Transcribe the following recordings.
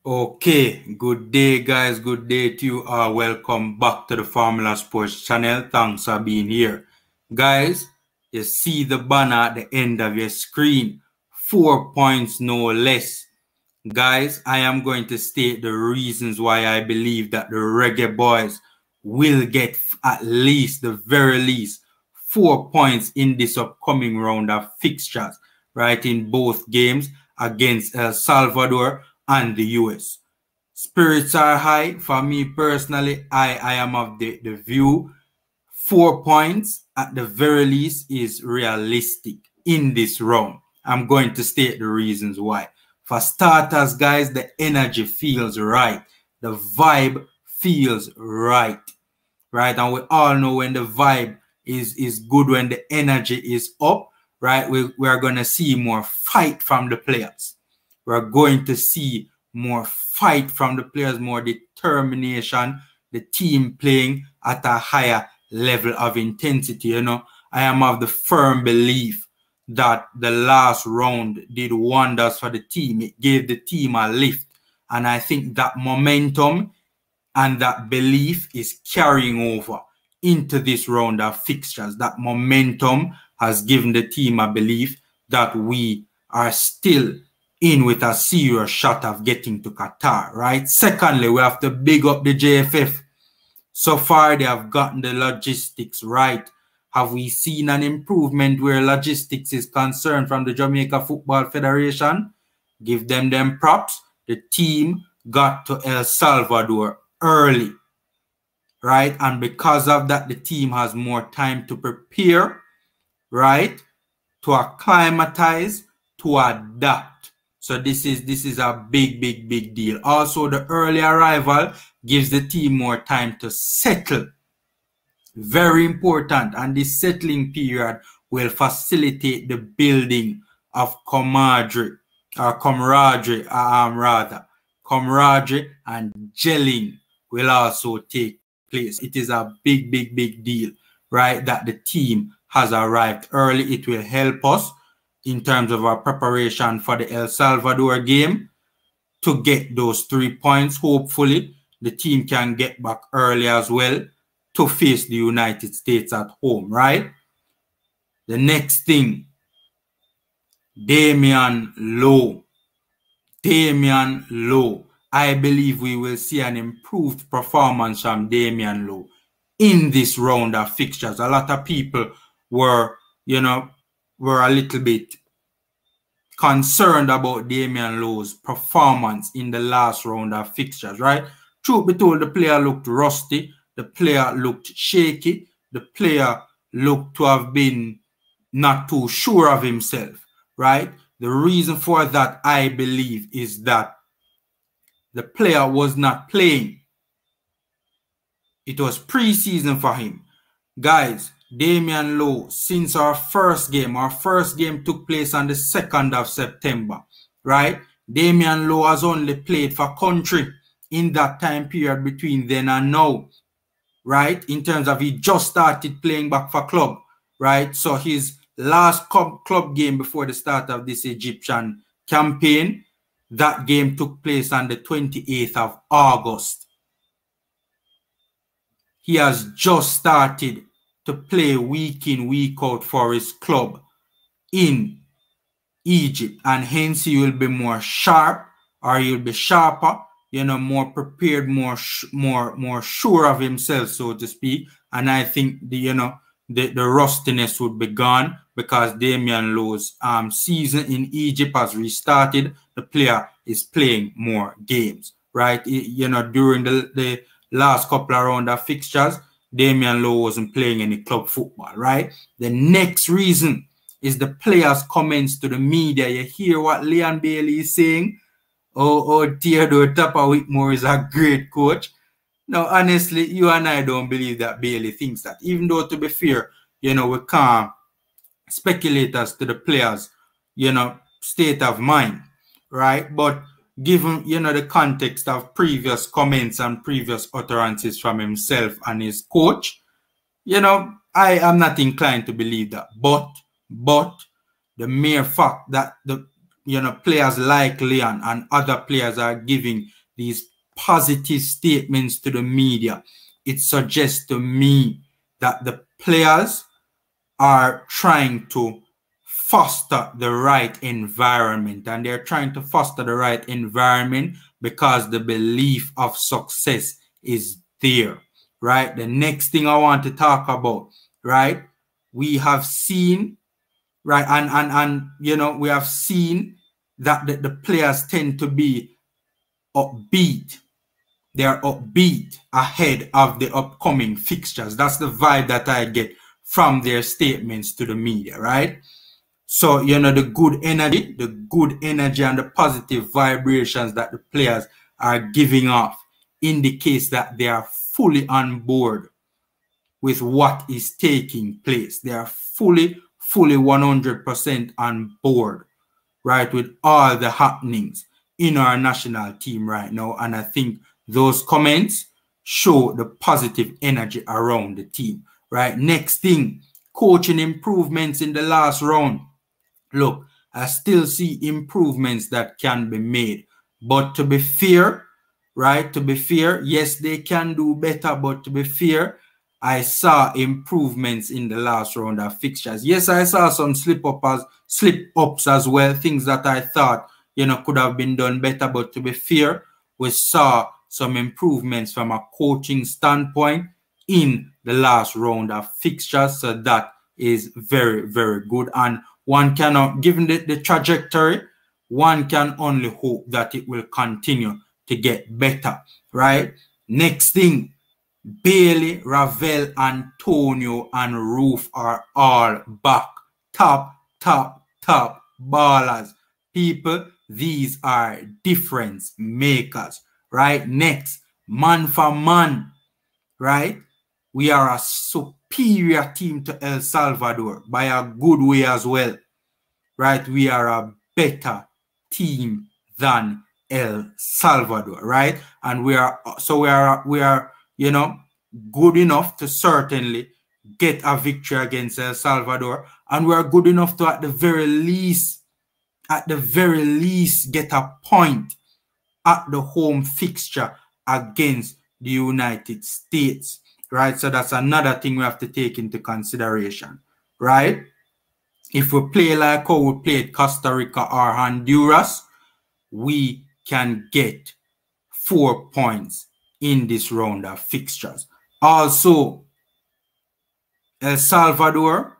Okay, good day guys, good day to you all. Welcome back to the Formula Sports channel. Thanks for being here. Guys, you see the banner at the end of your screen. 4 points, no less. Guys, I am going to state the reasons why I believe that the Reggae Boys will get at least, the very least, 4 points in this upcoming round of fixtures, right, in both games against El Salvador and the US. Spirits are high. For me personally, I am of the view 4 points at the very least is realistic in this round. I'm going to state the reasons why. For starters, guys, the energy feels right. The vibe feels right. Right? And we all know when the vibe is good, when the energy is up, right? We are going to see more fight from the players. We're going to see more fight from the players, more determination, the team playing at a higher level of intensity. You know, I am of the firm belief that the last round did wonders for the team. It gave the team a lift. And I think that momentum and that belief is carrying over into this round of fixtures. That momentum has given the team a belief that we are still in with a serious shot of getting to Qatar, right? Secondly, we have to big up the JFF. So far, they have gotten the logistics right. Have we seen an improvement where logistics is concerned from the Jamaica Football Federation? Give them props. The team got to El Salvador early, right? And because of that, the team has more time to prepare, right? To acclimatize, to adapt. So this is a big deal. Also, the early arrival gives the team more time to settle. Very important. And this settling period will facilitate the building of camaraderie and gelling will also take place. It is a big deal, right? That the team has arrived early. It will help us in terms of our preparation for the El Salvador game to get those 3 points. Hopefully, the team can get back early as well to face the United States at home, right? The next thing, Damian Lowe. Damian Lowe. I believe we will see an improved performance from Damian Lowe in this round of fixtures. A lot of people were a little bit concerned about Damian Lowe's performance in the last round of fixtures, right? Truth be told, the player looked rusty. The player looked shaky. The player looked to have been not too sure of himself, right? The reason for that, I believe, is that the player was not playing. It was preseason for him. Guys, Damian Lowe, since our first game took place on the 2nd of September, right? Damian Lowe has only played for country in that time period between then and now, right? In terms of he just started playing back for club, right? So his last club game before the start of this Egyptian campaign, that game took place on the 28th of August. He has just started to play week in, week out for his club in Egypt, and hence he will be more sharp, or he'll be sharper, you know, more prepared, more sure of himself, so to speak. And I think the rustiness would be gone because Damian Lowe's season in Egypt has restarted. The player is playing more games, right? During the last couple of rounds of fixtures, Damian Lowe wasn't playing any club football, right? The next reason is the players' comments to the media. You hear what Leon Bailey is saying? Theodore Tapper-Whitmore is a great coach. Now, honestly, you and I don't believe that Bailey thinks that. Even though, to be fair, we can't speculate as to the players, state of mind, right? But given, the context of previous comments and previous utterances from himself and his coach, I am not inclined to believe that. But the mere fact that players like Leon and other players are giving these positive statements to the media, it suggests to me that the players are trying to foster the right environment, and they're trying to foster the right environment because the belief of success is there, right? The next thing I want to talk about, right? We have seen, right, and we have seen that the players tend to be upbeat. They're upbeat ahead of the upcoming fixtures. That's the vibe that I get from their statements to the media, right? So, the good energy and the positive vibrations that the players are giving off indicates that they are fully on board with what is taking place. They are fully 100% on board, right, with all the happenings in our national team right now. And I think those comments show the positive energy around the team, right? Next thing, coaching improvements in the last round. Look, I still see improvements that can be made. But to be fair, right, yes, they can do better, but to be fair, I saw improvements in the last round of fixtures. Yes, I saw some slip-ups as well, things that I thought, could have been done better. But to be fair, we saw some improvements from a coaching standpoint in the last round of fixtures. So that is very, very good. And one cannot, given the trajectory, one can only hope that it will continue to get better, right? Next thing, Bailey, Ravel, Antonio, and Roof are all back. Top ballers. People, these are difference makers, right? Next, man for man, right? We are a superior team to El Salvador by a good way as well, right? We are a better team than El Salvador, right? And we are good enough to certainly get a victory against El Salvador, and we are good enough to at the very least get a point at the home fixture against the United States, right? So that's another thing we have to take into consideration, right? If we play like how we played Costa Rica or Honduras, we can get 4 points in this round of fixtures. Also, El Salvador,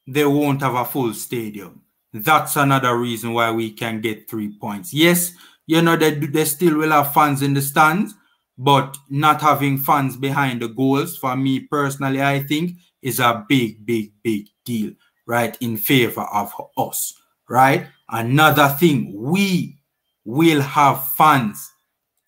they won't have a full stadium. That's another reason why we can get 3 points. Yes, they still will have fans in the stands, but not having fans behind the goals, for me personally, I think is a big deal, right, in favor of us, right? Another thing, we will have fans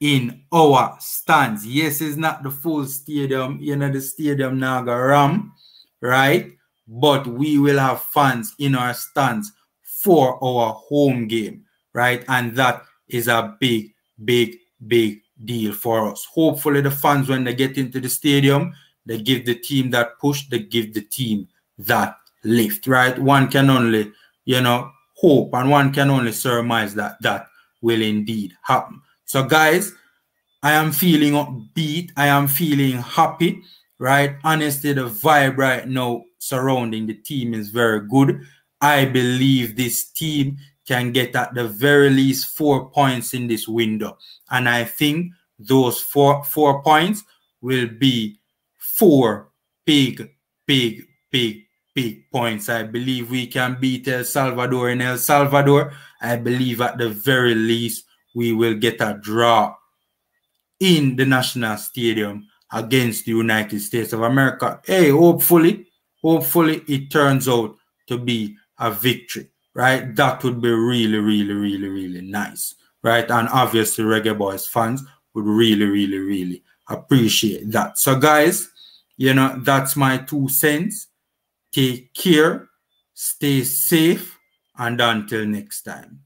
in our stands. Yes, it's not the full stadium, the stadium Naga Ram, right? But we will have fans in our stands for our home game, right? And that is a big deal for us. Hopefully the fans, when they get into the stadium, they give the team that push, they give the team that lift, right? One can only, hope, and one can only surmise that that will indeed happen. So guys, I am feeling upbeat. I am feeling happy, right? Honestly, the vibe right now surrounding the team is very good. I believe this team can get at the very least 4 points in this window. And I think those four points will be 4 big points. I believe we can beat El Salvador in El Salvador. I believe at the very least we will get a draw in the National Stadium against the United States of America. Hey, hopefully it turns out to be a victory, right? That would be really nice, right? And obviously Reggae Boys fans would really appreciate that. So guys, that's my 2 cents. Take care, stay safe, and until next time.